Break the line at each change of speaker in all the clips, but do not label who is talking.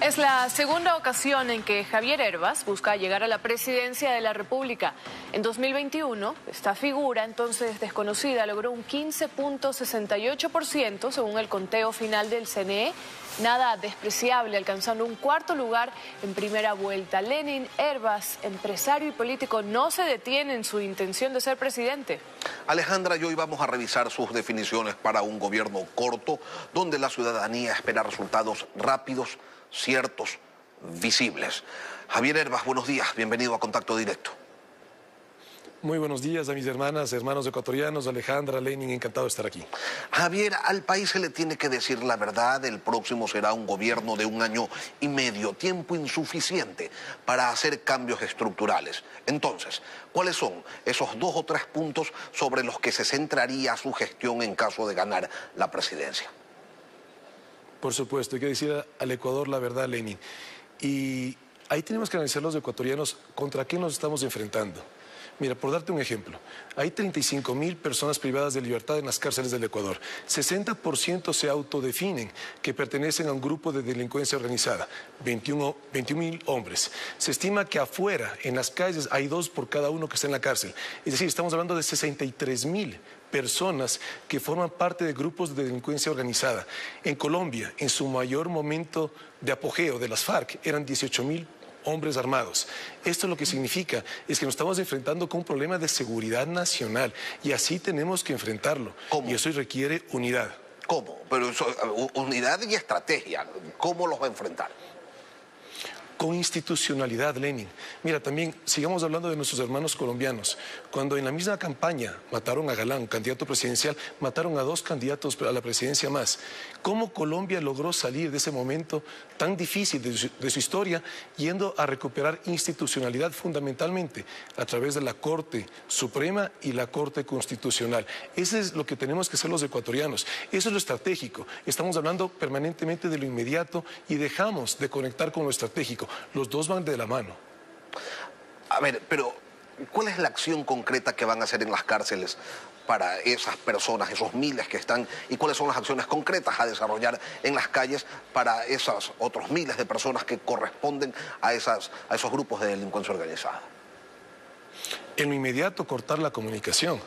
Es la segunda ocasión en que Javier Hervás busca llegar a la presidencia de la República. En 2021, esta figura, entonces desconocida, logró un 15.68% según el conteo final del CNE. Nada despreciable, alcanzando un cuarto lugar en primera vuelta. Lenin Hervás, empresario y político, no se detiene en su intención de ser presidente.
Alejandra, y hoy vamos a revisar sus definiciones para un gobierno corto, donde la ciudadanía espera resultados rápidos, ciertos, visibles. Javier Hervás, buenos días, bienvenido a Contacto Directo.
Muy buenos días a mis hermanos ecuatorianos, Alejandra, Lenin, encantado de estar aquí.
Javier, al país se le tiene que decir la verdad, el próximo será un gobierno de 1 año y medio, tiempo insuficiente para hacer cambios estructurales. Entonces, ¿cuáles son esos 2 o 3 puntos sobre los que se centraría su gestión en caso de ganar la presidencia?
Por supuesto, hay que decir al Ecuador la verdad, Lenin. Y ahí tenemos que analizar los ecuatorianos contra qué nos estamos enfrentando. Mira, por darte un ejemplo, hay 35.000 personas privadas de libertad en las cárceles del Ecuador. 60% se autodefinen que pertenecen a un grupo de delincuencia organizada, 21.000 hombres. Se estima que afuera, en las calles, hay 2 por cada uno que está en la cárcel. Es decir, estamos hablando de 63.000 personas que forman parte de grupos de delincuencia organizada. En Colombia, en su mayor momento de apogeo de las FARC, eran 18.000 hombres armados. Esto lo que significa es que nos estamos enfrentando con un problema de seguridad nacional y así tenemos que enfrentarlo.
¿Cómo?
Y eso requiere unidad.
¿Cómo? Pero eso, unidad y estrategia. ¿Cómo los va a enfrentar?
Con institucionalidad, Lenin. Mira, también sigamos hablando de nuestros hermanos colombianos. Cuando en la misma campaña mataron a Galán, candidato presidencial, mataron a 2 candidatos a la presidencia más. ¿Cómo Colombia logró salir de ese momento tan difícil de su historia yendo a recuperar institucionalidad fundamentalmente a través de la Corte Suprema y la Corte Constitucional? Eso es lo que tenemos que hacer los ecuatorianos. Eso es lo estratégico. Estamos hablando permanentemente de lo inmediato y dejamos de conectar con lo estratégico. Los dos van de la mano.
A ver, pero ¿cuál es la acción concreta que van a hacer en las cárceles para esas personas, esos miles que están, y cuáles son las acciones concretas a desarrollar en las calles para esos otros miles de personas que corresponden a esos grupos de delincuencia organizada?
En lo inmediato, cortar la comunicación.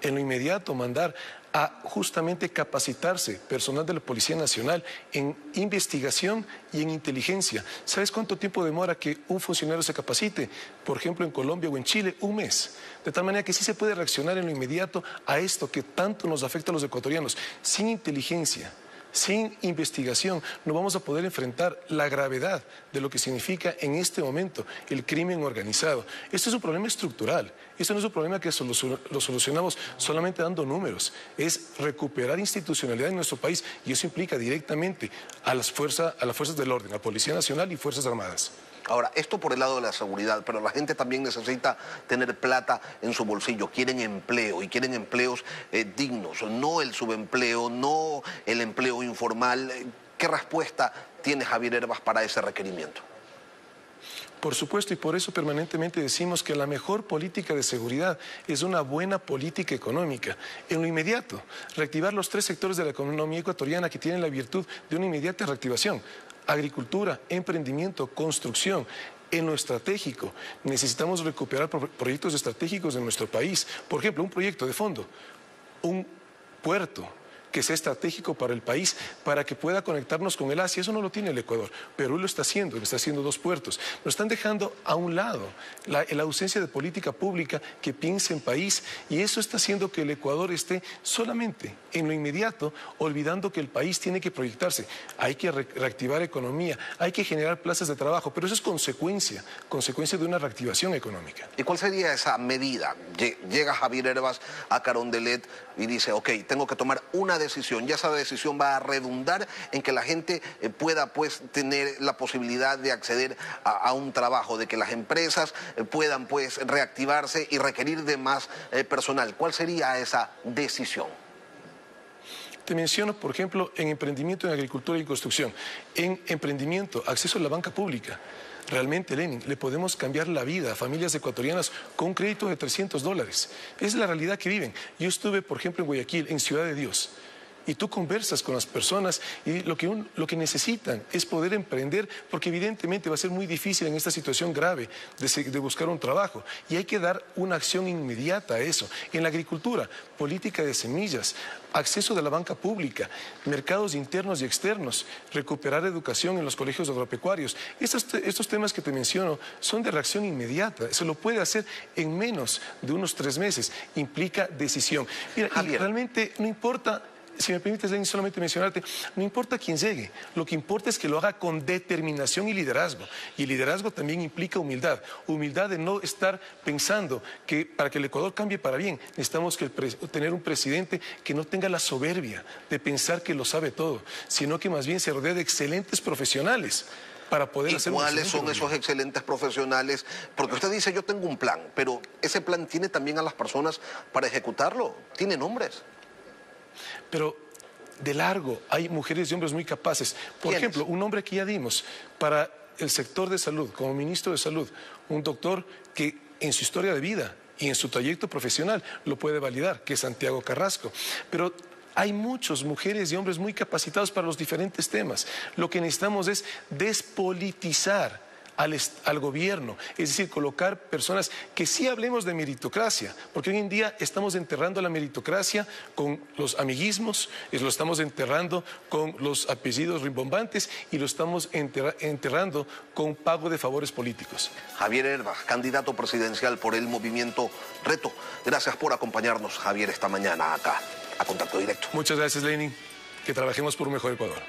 En lo inmediato, mandar a justamente capacitarse personal de la Policía Nacional en investigación y en inteligencia. ¿Sabes cuánto tiempo demora que un funcionario se capacite? Por ejemplo, en Colombia o en Chile, 1 mes. De tal manera que sí se puede reaccionar en lo inmediato a esto que tanto nos afecta a los ecuatorianos. Sin inteligencia, sin investigación, no vamos a poder enfrentar la gravedad de lo que significa en este momento el crimen organizado. Esto es un problema estructural. Esto no es un problema que lo solucionamos solamente dando números. Es recuperar institucionalidad en nuestro país y eso implica directamente a las fuerzas del orden, a Policía Nacional y Fuerzas Armadas.
Ahora, esto por el lado de la seguridad, pero la gente también necesita tener plata en su bolsillo, quieren empleo y quieren empleos dignos, no el subempleo, no el empleo informal. ¿Qué respuesta tiene Javier Hervás para ese requerimiento?
Por supuesto, y por eso permanentemente decimos que la mejor política de seguridad es una buena política económica. En lo inmediato, reactivar los 3 sectores de la economía ecuatoriana que tienen la virtud de una inmediata reactivación: agricultura, emprendimiento, construcción. En lo estratégico, necesitamos recuperar proyectos estratégicos de nuestro país. Por ejemplo, un proyecto de fondo, un puerto que sea estratégico para el país, para que pueda conectarnos con el Asia. Eso no lo tiene el Ecuador. Perú lo está haciendo 2 puertos. Nos están dejando a un lado la ausencia de política pública que piense en país, y eso está haciendo que el Ecuador esté solamente en lo inmediato, olvidando que el país tiene que proyectarse. Hay que reactivar economía, hay que generar plazas de trabajo, pero eso es consecuencia de una reactivación económica.
¿Y cuál sería esa medida? Llega Javier Hervás a Carondelet y dice, ok, tengo que tomar una decisión, y esa decisión va a redundar en que la gente pueda pues tener la posibilidad de acceder a un trabajo, de que las empresas puedan pues reactivarse y requerir de más personal. ¿Cuál sería esa decisión?
Te menciono, por ejemplo, en emprendimiento en agricultura y construcción. En emprendimiento, acceso a la banca pública. Realmente, Lenin, le podemos cambiar la vida a familias ecuatorianas con un crédito de $300. Es la realidad que viven. Yo estuve, por ejemplo, en Guayaquil, en Ciudad de Dios. y tú conversas con las personas y lo que necesitan es poder emprender, porque evidentemente va a ser muy difícil en esta situación grave de buscar un trabajo, y hay que dar una acción inmediata a eso. En la agricultura, política de semillas, acceso de la banca pública, mercados internos y externos, recuperar educación en los colegios agropecuarios. Estos temas que te menciono son de reacción inmediata, se lo puede hacer en menos de unos 3 meses, implica decisión. Mira, y realmente no importa, si me permites, Lenin, solamente mencionarte, no importa quién llegue, lo que importa es que lo haga con determinación y liderazgo. Y liderazgo también implica humildad, humildad de no estar pensando que para que el Ecuador cambie para bien, necesitamos tener un presidente que no tenga la soberbia de pensar que lo sabe todo, sino que más bien se rodee de excelentes profesionales para poder hacer un
¿Cuáles son esos excelentes profesionales? Porque usted dice, yo tengo un plan, pero ese plan tiene también a las personas para ejecutarlo, tiene nombres.
Pero de largo hay mujeres y hombres muy capaces. Por ejemplo, un nombre que ya dimos para el sector de salud, como ministro de Salud, un doctor que en su historia de vida y en su trayecto profesional lo puede validar, que es Santiago Carrasco. Pero hay muchas mujeres y hombres muy capacitados para los diferentes temas. Lo que necesitamos es despolitizar al gobierno, es decir, colocar personas que sí hablemos de meritocracia, porque hoy en día estamos enterrando la meritocracia con los amiguismos, lo estamos enterrando con los apellidos rimbombantes y lo estamos enterrando con pago de favores políticos.
Javier Herbas, candidato presidencial por el movimiento Reto. Gracias por acompañarnos, Javier, esta mañana acá a Contacto Directo.
Muchas gracias, Lenin. Que trabajemos por un mejor Ecuador.